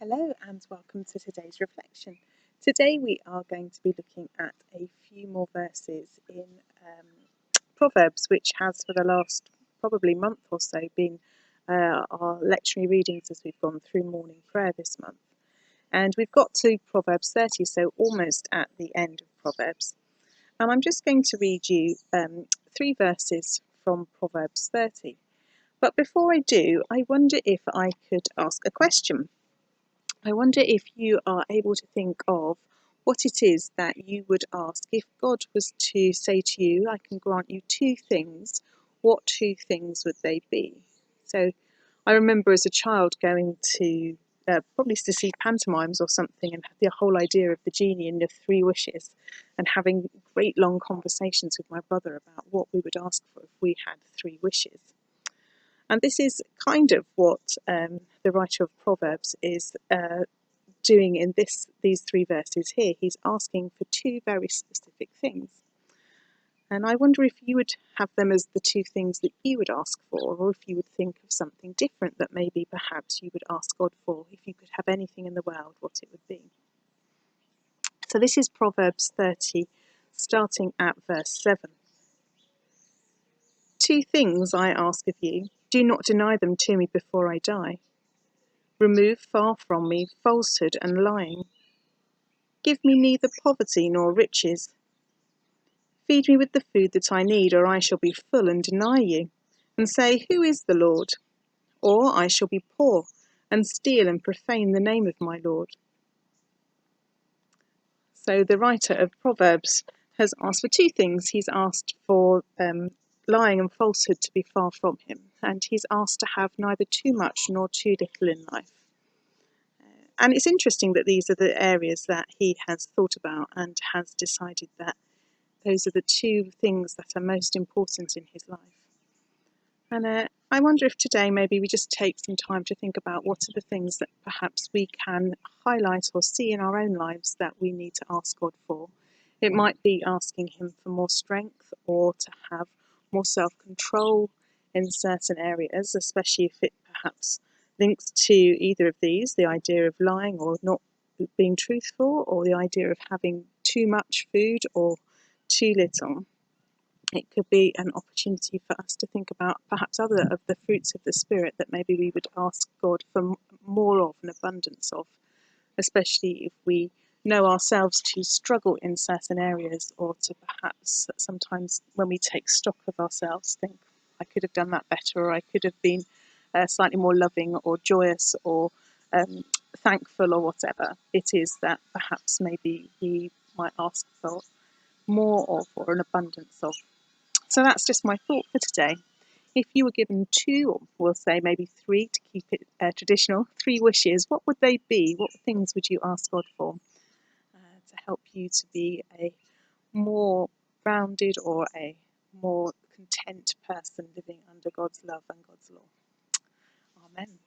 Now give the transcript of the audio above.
Hello and welcome to today's reflection. Today we are going to be looking at a few more verses in Proverbs, which has for the last probably month or so been our lectionary readings as we've gone through morning prayer this month. And we've got to Proverbs 30, so almost at the end of Proverbs. And I'm just going to read you 3 verses from Proverbs 30. But before I do, I wonder if I could ask a question. I wonder if you are able to think of what it is that you would ask if God was to say to you, I can grant you 2 things, what 2 things would they be? So I remember as a child going to probably to see pantomimes or something and the whole idea of the genie and the 3 wishes and having great long conversations with my brother about what we would ask for if we had 3 wishes. And this is kind of what the writer of Proverbs is doing in these 3 verses here. He's asking for 2 very specific things. And I wonder if you would have them as the 2 things that you would ask for, or if you would think of something different that maybe perhaps you would ask God for. If you could have anything in the world, what it would be. So this is Proverbs 30, starting at verse 7. 2 things I ask of you. Do not deny them to me before I die. Remove far from me falsehood and lying. Give me neither poverty nor riches. Feed me with the food that I need, or I shall be full and deny you, and say, Who is the Lord? Or I shall be poor, and steal and profane the name of my Lord. So the writer of Proverbs has asked for 2 things. He's asked for lying and falsehood to be far from him, and he's asked to have neither too much nor too little in life. And it's interesting that these are the areas that he has thought about and has decided that those are the 2 things that are most important in his life. And I wonder if today maybe we just take some time to think about what are the things that perhaps we can highlight or see in our own lives that we need to ask God for. It might be asking him for more strength or to have more self-control in certain areas, especially if it perhaps links to either of these, the idea of lying or not being truthful, or the idea of having too much food or too little. It could be an opportunity for us to think about perhaps other of the fruits of the Spirit that maybe we would ask God for more of, an abundance of, especially if we know ourselves to struggle in certain areas, or to perhaps sometimes when we take stock of ourselves think, I could have done that better, or I could have been slightly more loving or joyous or thankful, or whatever it is that perhaps maybe we might ask for more of or an abundance of. So that's just my thought for today. If you were given 2, or we'll say maybe 3 to keep it traditional, 3 wishes, what would they be? What things would you ask God for to help you to be a more grounded or a more content person living under God's love and God's law? Amen.